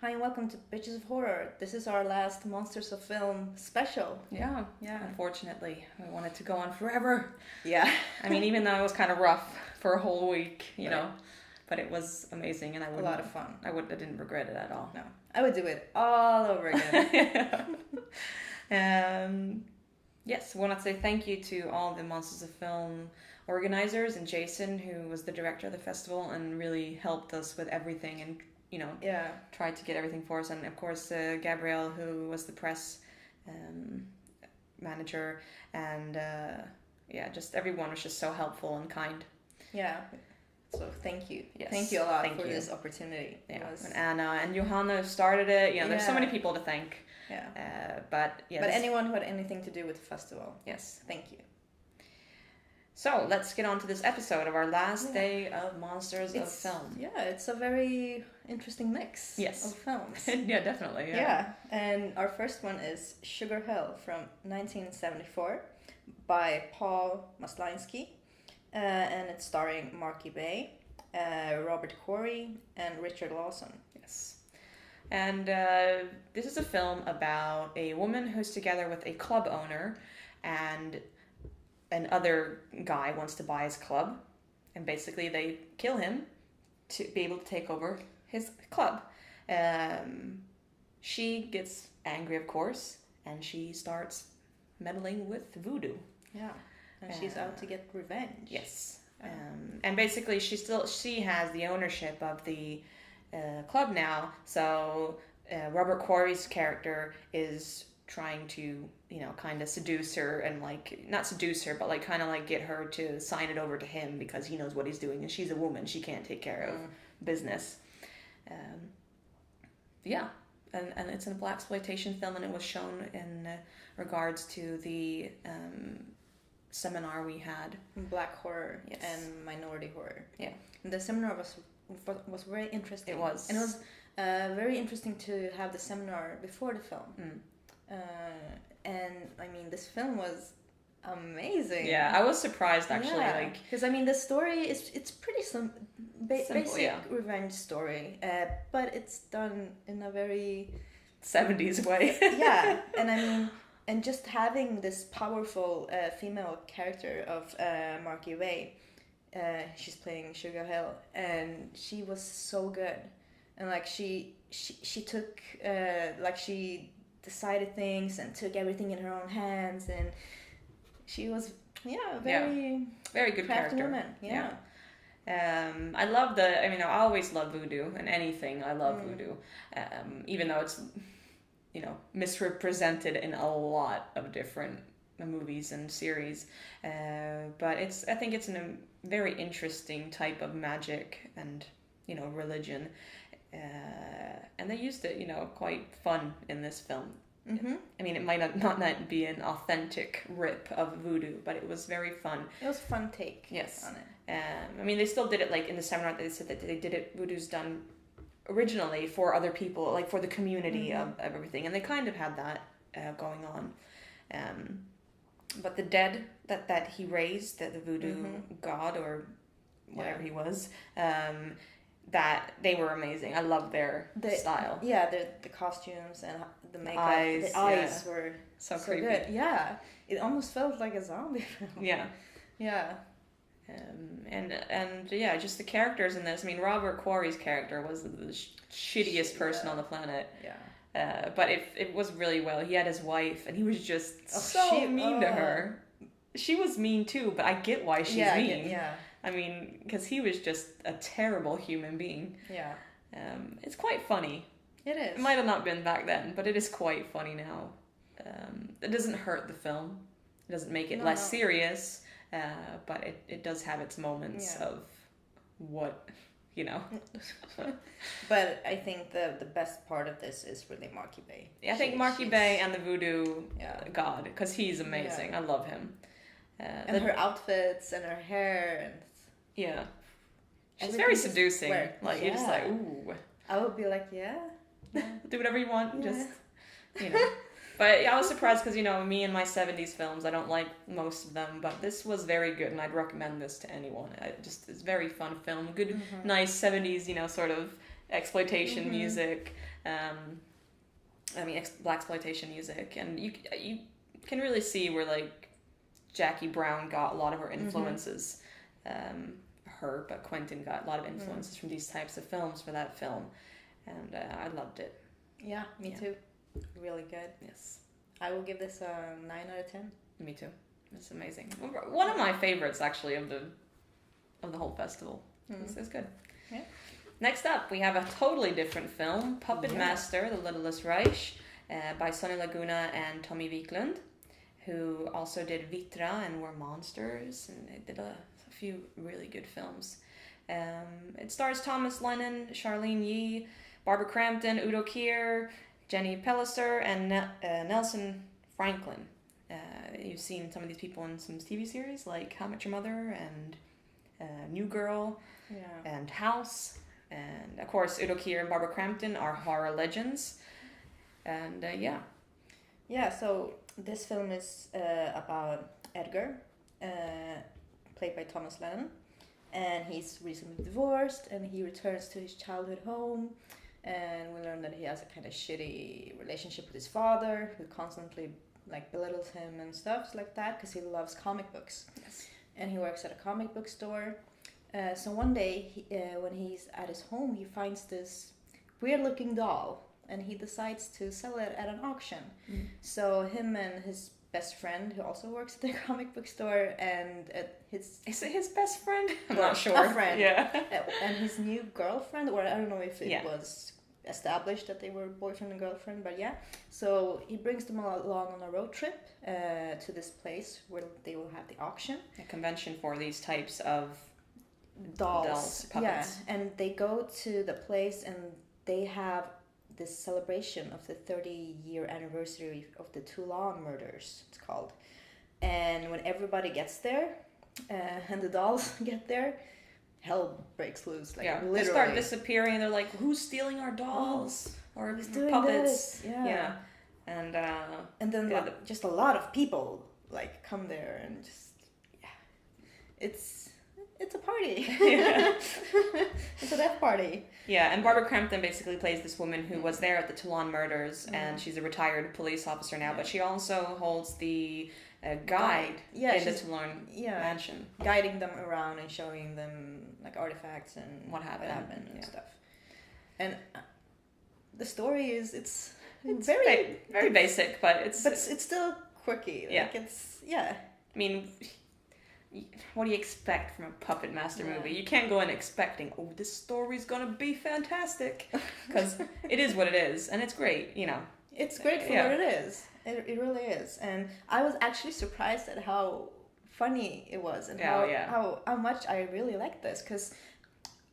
Hi and welcome to Bitches of Horror. This is our last Monsters of Film special. Yeah. Unfortunately, I want it to go on forever. Yeah. I mean, even though it was kind of rough for a whole week, you know, but it was amazing, and a lot of fun. I didn't regret it at all. No, I would do it all over again. Yes, I want to say thank you to all the Monsters of Film organizers and Jason, who was the director of the festival and really helped us with everything and, you know, tried to get everything for us. And of course, Gabrielle, who was the press manager, and just everyone was just so helpful and kind. Yeah. So thank you. Yes. Thank you a lot for this opportunity. Yeah. And Anna and Johanna started it. You know, there's so many people to thank. Yeah. But anyone who had anything to do with the festival. Yes. Thank you. So let's get on to this episode of our last day of Monsters of Film. Yeah, it's a very interesting mix of films. Yeah, definitely. Yeah, and our first one is Sugar Hill from 1974 by Paul Maslansky, and it's starring Marky Bay, Robert Corey, and Richard Lawson. Yes. And this is a film about a woman who's together with a club owner, and another guy wants to buy his club, and basically they kill him to be able to take over his club. She gets angry, of course, and she starts meddling with voodoo. Yeah, and she's out to get revenge. Yes. And basically she has the ownership of the club now, so Robert Quarry's character is trying to, you know, kind of seduce her, and like, not seduce her, but like kind of like get her to sign it over to him because he knows what he's doing, and she's a woman, she can't take care of business. And it's a blaxploitation film, and it was shown in regards to the seminar we had. Black horror and minority horror. Yeah. And the seminar was very interesting. It was. And it was very interesting to have the seminar before the film. And I mean, this film was amazing. Yeah, I was surprised actually. Like, because I mean, the story it's pretty basic revenge story, but it's done in a very 70s way. Yeah, and I mean, and just having this powerful female character of Marky Way, she's playing Sugar Hill, and she was so good, and like she took she decided things and took everything in her own hands, and she was very good character woman. I love I always love voodoo, and anything I love voodoo, even though it's, you know, misrepresented in a lot of different movies and series, but I think it's a very interesting type of magic and, you know, religion. And they used it, you know, quite fun in this film. Mm-hmm. I mean, it might not be an authentic rip of voodoo, but it was very fun. It was a fun take on it. I mean, they still did it, like in the seminar, they said that they did it, voodoo's done originally for other people, like for the community of everything, and they kind of had that going on. But the dead that he raised, the voodoo god or whatever he was, that they were amazing. I love their style. Yeah, the costumes and the makeup. The eyes were so creepy. Good. Yeah, it almost felt like a zombie film. Yeah. Yeah. And just the characters in this. I mean, Robert Quarry's character was the shittiest person on the planet. Yeah. But it was really well. He had his wife, and he was just so mean to her. She was mean too, but I get why she's mean. Yeah. I mean, because he was just a terrible human being. Yeah. It's quite funny. It is. It might have not been back then, but it is quite funny now. It doesn't hurt the film. It doesn't make it less serious, but it does have its moments of what, you know. But I think the best part of this is really Marky Bay. Yeah, I think Marky Bay and the voodoo god, because he's amazing. I love him. And her outfits and her hair and she's very seducing. Like you're just like, ooh. I would be like, do whatever you want. Just, you know. But I was surprised because, you know, me and my 70s films, I don't like most of them, but this was very good, and I'd recommend this to anyone. It's a very fun film. Good, nice 70s, you know, sort of exploitation music. Black exploitation music, and you can really see where like Jackie Brown got a lot of her influences. But Quentin got a lot of influences from these types of films for that film, and I loved it. Yeah, me too. Really good. Yes. I will give this a 9 out of 10. Me too. It's amazing. One of my favorites, actually, of the whole festival. It's good. Yeah. Next up, we have a totally different film, Puppet Master, The Littlest Reich, by Sonny Laguna and Tommy Wiklund, who also did Vitra and We're Monsters, and they did a few really good films. It stars Thomas Lennon, Charlene Yee, Barbara Crampton, Udo Kier, Jenny Pellicer, and Nelson Franklin. You've seen some of these people in some TV series like How I Met Your Mother and New Girl and House. And of course, Udo Kier and Barbara Crampton are horror legends. And Yeah, so this film is about Edgar, played by Thomas Lennon. And he's recently divorced, and he returns to his childhood home. And we learn that he has a kind of shitty relationship with his father, who constantly like belittles him and stuff like that, because he loves comic books. Yes. And he works at a comic book store. So one day, when he's at his home, he finds this weird-looking doll, and he decides to sell it at an auction. So him and his best friend, who also works at the comic book store, and Is it his best friend? I'm Well, not sure. a friend. Yeah. And his new girlfriend, or I don't know if it was established that they were boyfriend and girlfriend, but yeah. So he brings them along on a road trip to this place where they will have the auction. A convention for these types of Dolls, puppets. Yeah, and they go to the place and they have this celebration of the 30-year anniversary of the Toulon murders, it's called. And when everybody gets there, and the dolls get there, hell breaks loose. Like literally. They start disappearing, and they're like, "Who's stealing our dolls or Who's doing puppets?" This? Yeah. And then just a lot of people like come there and just it's a party. It's a death party. Yeah, and Barbara Crampton basically plays this woman who was there at the Toulon murders, and she's a retired police officer now, but she also holds the guide in the Toulon mansion. Guiding them around and showing them like artifacts and what happened and stuff. And the story is it's very basic, but it's still quirky. Like it's I mean, what do you expect from a Puppet Master movie? You can't go in expecting, oh, this story's gonna be fantastic, because it is what it is, and it's great, you know. It's great for what it is. It really is. And I was actually surprised at how funny it was, and how much I really liked this, because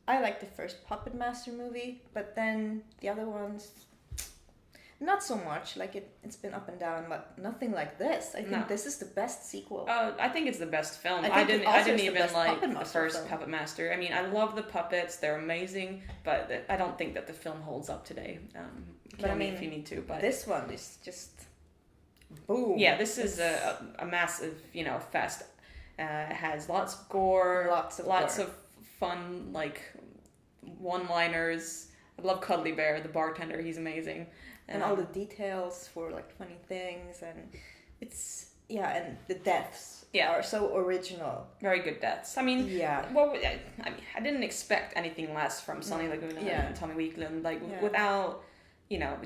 I liked the first Puppet Master movie, but then the other ones, not so much. Like it's been up and down, but nothing like this. I think this is the best sequel. I think it's the best film. I didn't even like the first Puppet Master. I mean, I love the puppets; they're amazing. But I don't think that the film holds up today. But I mean, if you need to, but this one is just boom. Yeah, this is a massive, fest. It has lots of gore, lots of fun, like one-liners. I love Cuddly Bear, the bartender. He's amazing. And all the details for like funny things, and and the deaths are so original. Very good deaths. I mean, I didn't expect anything less from Sonny Laguna and Tommy Wiklund. Without,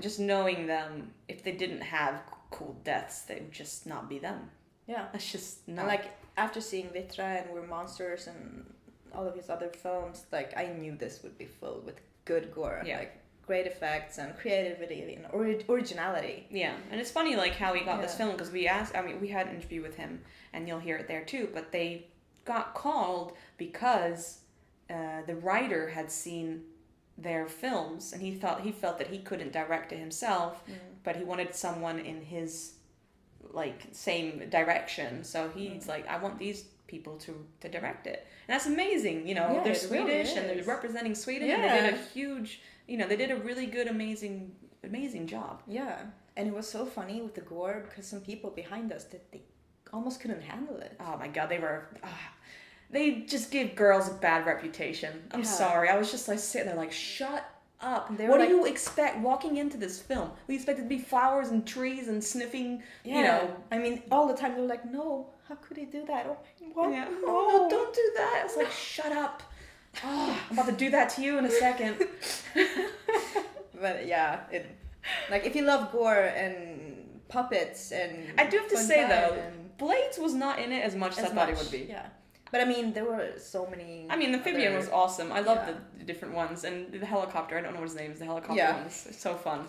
just knowing them, if they didn't have cool deaths, they would just not be them. Yeah, it's just not. And like after seeing Vitra and We're Monsters and all of his other films, like I knew this would be filled with good gore. Yeah. Like great effects and creativity and originality. Yeah, and it's funny like how he got this film, because we had an interview with him, and you'll hear it there too, but they got called because the writer had seen their films, and he felt that he couldn't direct it himself, but he wanted someone in his like same direction, so he's like, I want these people to direct it, and that's amazing. They're Swedish, and they're representing Sweden, and they did a huge, they did a really good, amazing job. Yeah, and it was so funny with the gore, because some people behind us, that they almost couldn't handle it. Oh my god, they just give girls a bad reputation. I'm sorry, I was just like sitting there like, shut up. They were What do like- you expect walking into this film? We expect it to be flowers and trees and sniffing, you know. I mean, all the time they were like, no, how could he do that? Oh, what? Yeah. No. Oh, no, don't do that. It's like, shut up. Oh, I'm about to do that to you in a second. But yeah, like if you love gore and puppets and I do have to fun say time though, and Blades was not in it as much as I thought it would be. Yeah, but I mean, there were so many. I mean, the amphibian was awesome. I love Yeah. the different ones, and the helicopter. I don't know what his name is. The helicopter Yeah. ones. It's so fun.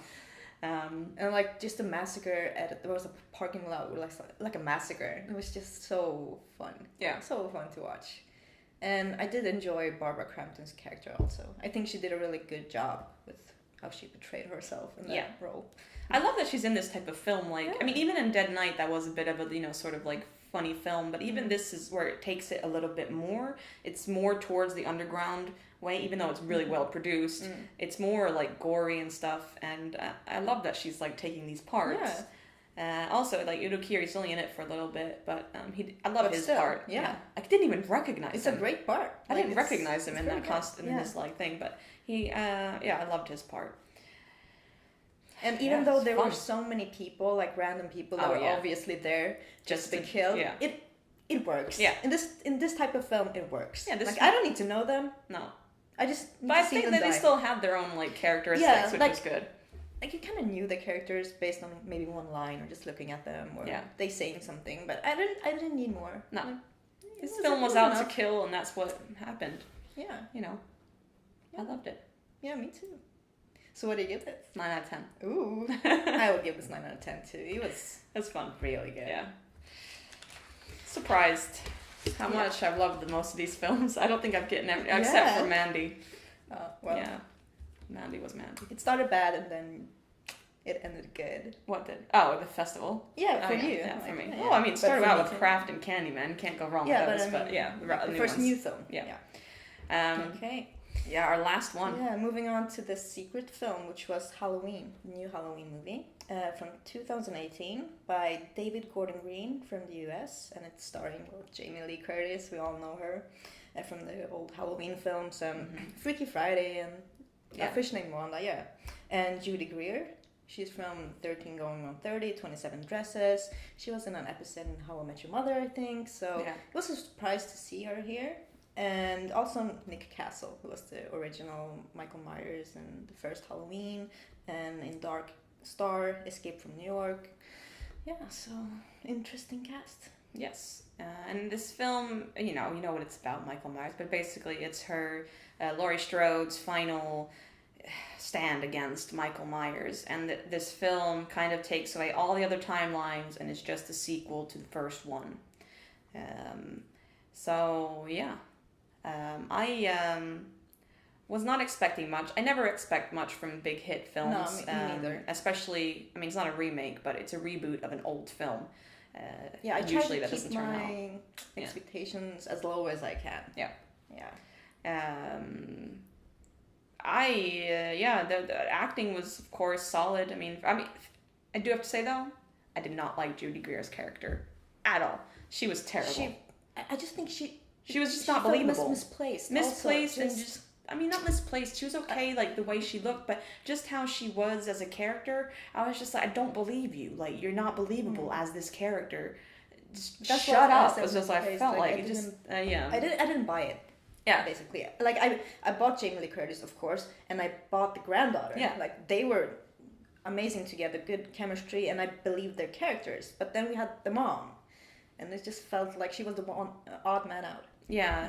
And like just a massacre there was a parking lot with like a massacre. It was just so fun. Yeah. So fun to watch. And I did enjoy Barbara Crampton's character also. I think she did a really good job with how she portrayed herself in that role. I love that she's in this type of film. Like, Yeah. I mean, even in Dead Night, that was a bit of a, you know, sort of like funny film. But even this is where it takes it a little bit more. It's more towards the underground way, even though it's really well produced. It's more like gory and stuff. And I love that she's like taking these parts. Also, like Udo Kiri's only in it for a little bit, but I love his part. Yeah. I didn't even recognize It's him. a great part. I Like, didn't recognize him in very that good. in this like thing, but he, I loved his part. And even Yeah, though it's there fun. were so many people, like random people that were obviously there just to be killed, yeah. it works. Yeah. In this type of film, it works. Yeah, this I don't need to know them. No, I just need but to I see think them that die. they still had their own like characteristics, which like- was good. Like you kind of knew the characters based on maybe one line or just looking at them or they saying something, but I didn't need more. No. Like, This it film was it out enough. to kill, and that's what happened. Yeah. You know, I loved it. Yeah, me too. So what do you give it? 9 out of 10. Ooh, I would give this 9 out of 10 too. It was It's fun. really good. Yeah. Surprised how much I've loved most of these films. I don't think I've gotten every, except for Mandy. Well, Yeah, Mandy was Mandy. it started bad and then it ended good. What did? Oh, the festival. Yeah, for yeah, you. Yeah, for me. Yeah. Oh, I mean, it But started for out me with too. Craft and Candyman. Can't go wrong Yeah, with those. but I But mean, yeah, the new first ones. new film. Yeah. Yeah. Okay. Yeah, our last one. Yeah, moving on to the secret film, which was Halloween, the new Halloween movie from 2018 by David Gordon Green from the US, and it's starring Jamie Lee Curtis. We all know her from the old Halloween films, Freaky Friday and A Fish Named Wanda, and Judy Greer. She's from 13 Going on 30, 27 Dresses. She was in an episode in How I Met Your Mother, I think, so it was a surprise to see her here. And also Nick Castle, who was the original Michael Myers in the first Halloween, and in Dark Star, Escape from New York. Yeah, so interesting cast. Yes, and this film, you know what it's about, Michael Myers, but basically it's her, Laurie Strode's final stand against Michael Myers, and this film kind of takes away all the other timelines and is just a sequel to the first one. So yeah. I was not expecting much. I never expect much from big hit films. No, me neither. Especially, I mean, it's not a remake, but it's a reboot of an old film. I usually try that to doesn't keep turn out. my expectations as low as I can. Yeah. Yeah. The acting was of course solid. I mean, I do have to say though, I did not like Judy Greer's character at all. She was terrible. I just think she was just not felt believable. Misplaced. Misplaced Also, and just. I mean, not misplaced. She was okay, like the way she looked, but just how she was as a character, I was just like, I don't believe you. Like, you're not believable as this character. Just That's shut what up. I It was just I felt like it just I didn't buy it. Yeah. Basically, like I bought Jamie Lee Curtis, of course, and I bought the granddaughter. Yeah. Like they were amazing together, good chemistry, and I believed their characters. But then we had the mom, and it just felt like she was the one odd man out. Yeah.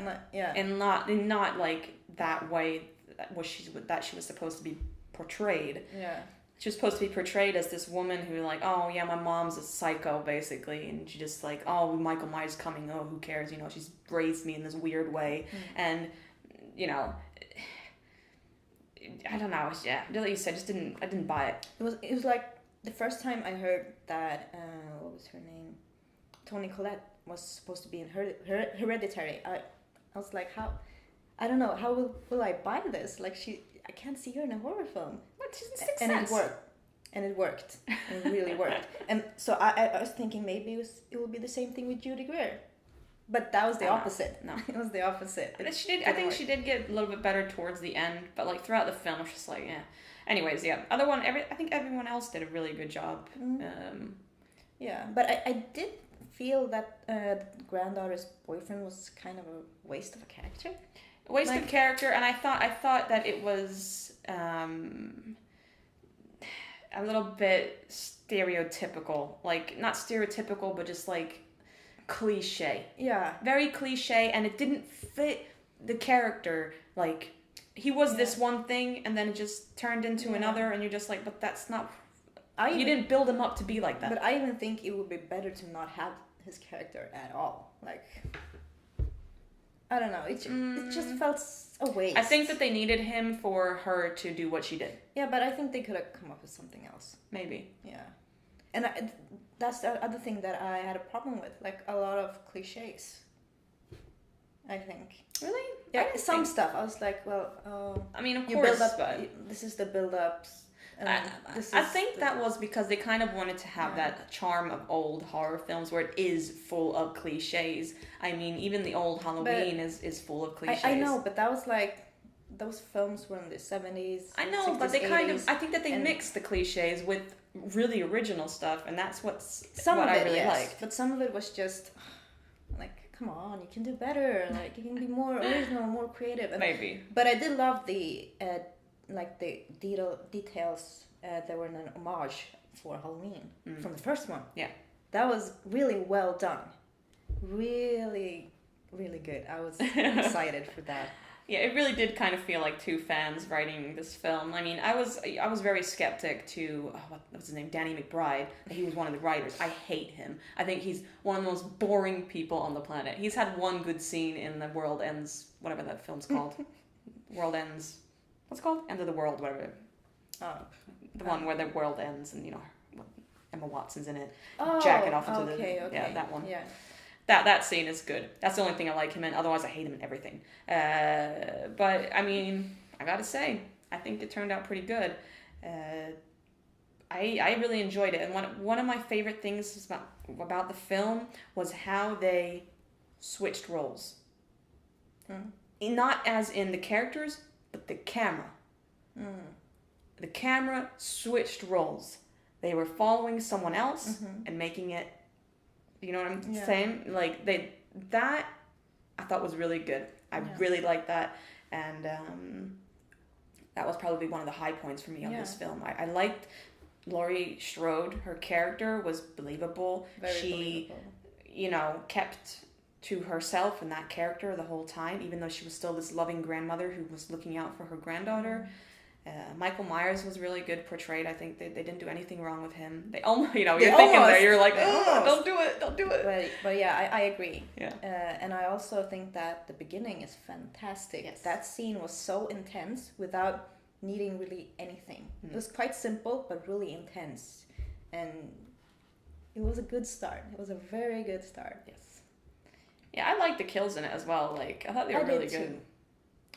And And not like that way that she was supposed to be portrayed. Yeah. She was supposed to be portrayed as this woman who like, oh yeah, my mom's a psycho basically, and she just like, oh, Michael Myers coming, oh, who cares, she's raised me in this weird way, and I don't know, like you said, I didn't buy it. It was like the first time I heard that what was her name, Toni Collette was supposed to be in Hereditary. I was like, how, I don't know, how will I buy this? Like I can't see her in a horror film. What? She's in Sixth And Sense. it worked. And it worked. And it really worked. And so I was thinking maybe it will be the same thing with Judy Greer. But that was the opposite. No. It was the opposite. She did. I think she did get a little bit better towards the end, but like throughout the film, it's just like, yeah. Anyways, yeah. I think everyone else did a really good job. Yeah, but I did feel that the granddaughter's boyfriend was kind of a waste of a character. A waste of character, and I thought that it was a little bit stereotypical. Like, not stereotypical, but just like cliche. Yeah. Very cliche, and it didn't fit the character. Like, he was this one thing, and then it just turned into another, and you're just like, but that's not... you didn't build him up to be like that. But I even think it would be better to not have his character at all. Like, I don't know. It just felt a waste. I think that they needed him for her to do what she did. Yeah, but I think they could have come up with something else. Maybe. Yeah. And that's the other thing that I had a problem with. Like, a lot of cliches. I think. Really? Yeah, some stuff. I was like, well, I mean, of course, this is the build-ups. I think that was because they kind of wanted to have that charm of old horror films where it is full of cliches. I mean, even the old Halloween is full of cliches. I know, but that was like, those films were in the 70s. I know, 60s, but they 80s, I think that they mixed the cliches with really original stuff, and that's what I really liked. But some of it was just, like, come on, you can do better. Like, you can be more original, more creative. And, maybe. But I did love the details that were an homage for Halloween from the first one. Yeah. That was really well done. Really, really good. I was excited for that. Yeah, it really did kind of feel like two fans writing this film. I mean, I was very skeptic to what's his name, Danny McBride. He was one of the writers. I hate him. I think he's one of the most boring people on the planet. He's had one good scene in The World Ends, whatever that film's called. World Ends. What's it called? End of the World, whatever. The one where the world ends and, you know, Emma Watson's in it. Jacking off into yeah, that one. Yeah. That scene is good. That's the only thing I like him in. Otherwise, I hate him in everything. But, I mean, I gotta say, I think it turned out pretty good. I really enjoyed it. And one of my favorite things about the film was how they switched roles. Not as in the characters, but the camera. The camera switched roles. They were following someone else and making it, you know what I'm saying? Like, that I thought was really good. I really liked that. And that was probably one of the high points for me on this film. I liked Laurie Strode. Her character was believable. She believable. You know, kept to herself and that character the whole time, even though she was still this loving grandmother who was looking out for her granddaughter. Michael Myers was really good portrayed. I think they didn't do anything wrong with him. They almost, you know, you're thinking there, you're like, oh, don't do it. But yeah, I agree. Yeah. And I also think that the beginning is fantastic. Yes. That scene was so intense without needing really anything. It was quite simple, but really intense. And it was a good start. It was a very good start. Yes. Yeah, I liked the kills in it as well. Like, I thought they were really good. Too.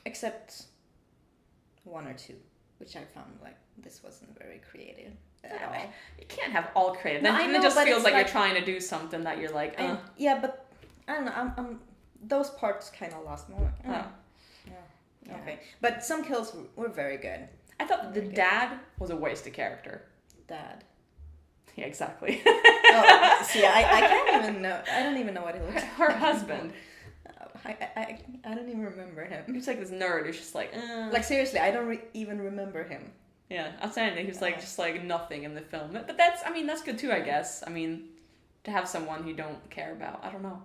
Except one or two, which I found like this wasn't very creative at all. You can't have all creative. Then it just feels like you're trying to do something that you're like, yeah, but I don't know. I'm those parts kind of lost me. Yeah. Okay, but some kills were very good. I thought the dad was a wasted character. Dad. Yeah, exactly. See, I can't even know. I don't even know what he looks like. Her husband. I don't even remember him. He was like this nerd who's just like... Like, seriously, I don't even remember him. Yeah, I'm saying that he was like just like nothing in the film. But that's good too, I guess. I mean, to have someone you don't care about. I don't know.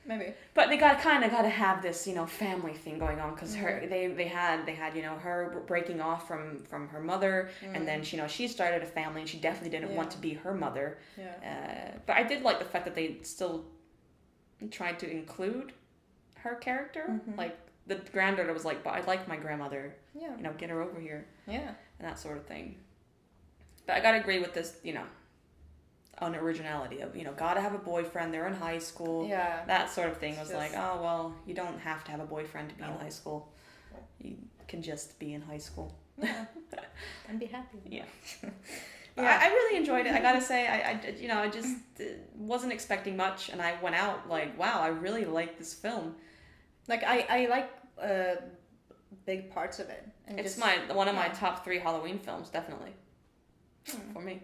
Maybe. But they kind of got to have this, you know, family thing going on because they had you know, her breaking off from her mother, and then she started a family and she definitely didn't want to be her mother. Yeah. But I did like the fact that they still tried to include her character. Like the granddaughter was like, but I like my grandmother. Yeah. You know, get her over here. Yeah. And that sort of thing. But I gotta agree with this, you know, on originality of, you know, gotta have a boyfriend, they're in high school. Yeah. That sort of thing was just like, oh, well, you don't have to have a boyfriend to be in high school. You can just be in high school. Yeah. And be happy. Yeah. But I really enjoyed it. I gotta say, I just wasn't expecting much, and I went out like, wow, I really like this film. Like I like big parts of it. And it's one of my top 3 Halloween films, definitely. For me,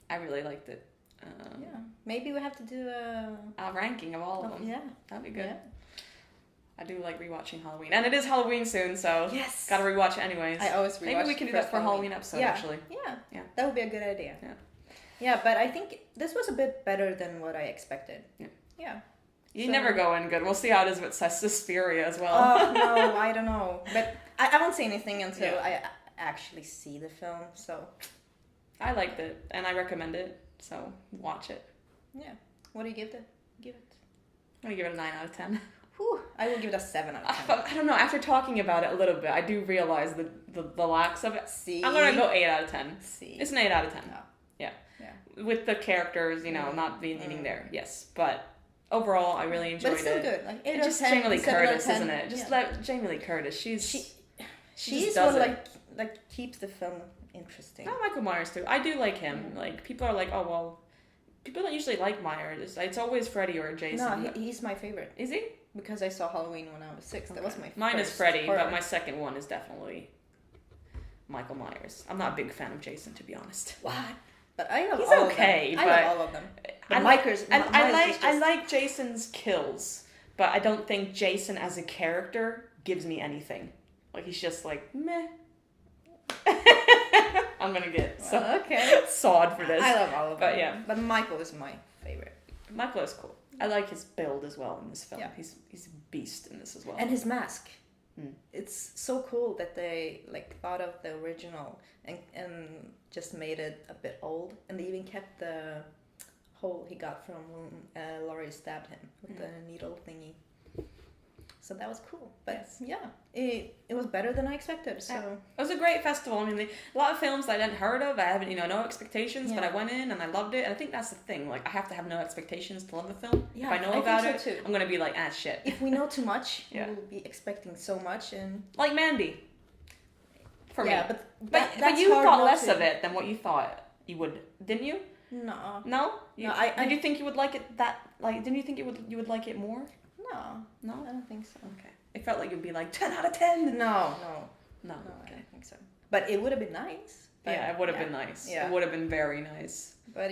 I really liked it. Maybe we have to do a ranking of all of them. Yeah, that'd be good. Yeah. I do like rewatching Halloween, and it is Halloween soon, so gotta rewatch it anyways. I always rewatch. Maybe we can do that for Halloween episode, actually. Yeah, that would be a good idea. Yeah, but I think this was a bit better than what I expected. Yeah. You never go in good. We'll see how it is with Suspiria as well. Oh no, I don't know, but I won't say anything until I actually see the film. So I liked it, and I recommend it. So watch it. Yeah. What do you give it? I'm gonna give it a 9 out of 10. Whew, I will give it a 7 out of 10. I don't know. After talking about it a little bit, I do realize the lacks of it. See? I'm gonna go 8 out of 10. See? It's an 8 out of 10. Oh. Yeah. With the characters, not being there. Yes, but overall, I really enjoyed it. But it's still good. Like 8 out of 10. Just Jamie Lee Curtis, isn't it? Just let Jamie Lee Curtis. She's what like keeps the film interesting. Oh, Michael Myers too. I do like him. Like people are like, oh well, people don't usually like Myers. It's always Freddy or Jason. No, he's my favorite. Is he? Because I saw Halloween when I was 6. That was my Mine first is Freddy, horror. but my second one is definitely Michael Myers. I'm not a big fan of Jason, to be honest. What? But I love He's all okay, of them. but I love all of them. But I like Jason's kills, but I don't think Jason as a character gives me anything. Like he's just like meh. I'm gonna get sawed for this. I love all of them. But yeah. But Michael is my favorite. Michael is cool. I like his build as well in this film. Yeah. He's a beast in this as well. And his mask. It's so cool that they thought of the original and just made it a bit old, and they even kept the hole he got from when Laurie stabbed him with the needle thingy. So that was cool. But it was better than I expected. So it was a great festival. I mean, a lot of films that I hadn't heard of. I haven't, no expectations, but I went in and I loved it. And I think that's the thing. Like, I have to have no expectations to love the film. Yeah, if I know about it, too. I'm gonna be like, shit. If we know too much, we'll be expecting so much. And like Mandy. For me. But you thought less of it than what you thought you would, didn't you? No. No? Did you think you would like it that? Like, didn't you think you would like it more? No, I don't think so. Okay. It felt like it would be like 10 out of 10. No, okay. I don't think so. But it would have been nice. Yeah, it would have been nice. Yeah. It would have been very nice. But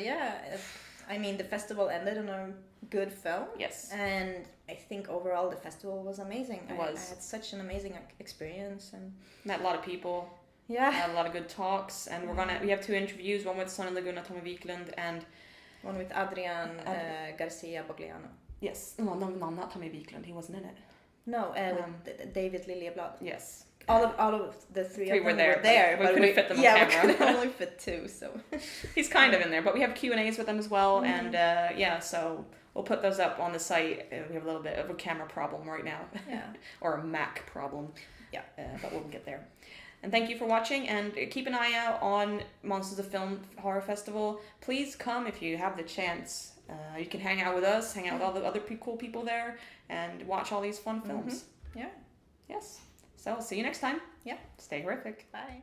I mean, the festival ended on a good film. Yes. And I think overall the festival was amazing. It was. I had such an amazing experience and met a lot of people. Yeah. Had a lot of good talks, and we have 2 interviews. One with Sonny Laguna, Tommy Wiklund, and one with Adrian Garcia Bogliano. Yes. No, not Tommy Wiklund. He wasn't in it. No, with David Liljeblad. Yes. All of the three of them were there, but we couldn't fit them on camera. Yeah, we could only fit 2, so... He's kind of in there, but we have Q&As with them as well, and so we'll put those up on the site. We have a little bit of a camera problem right now. Yeah. Or a Mac problem. Yeah. But we'll get there. And thank you for watching, and keep an eye out on Monsters of Film Horror Festival. Please come if you have the chance. You can hang out with us, hang out with all the other cool people there, and watch all these fun films. Yeah. Yes. So, see you next time. Yeah. Stay horrific. Bye.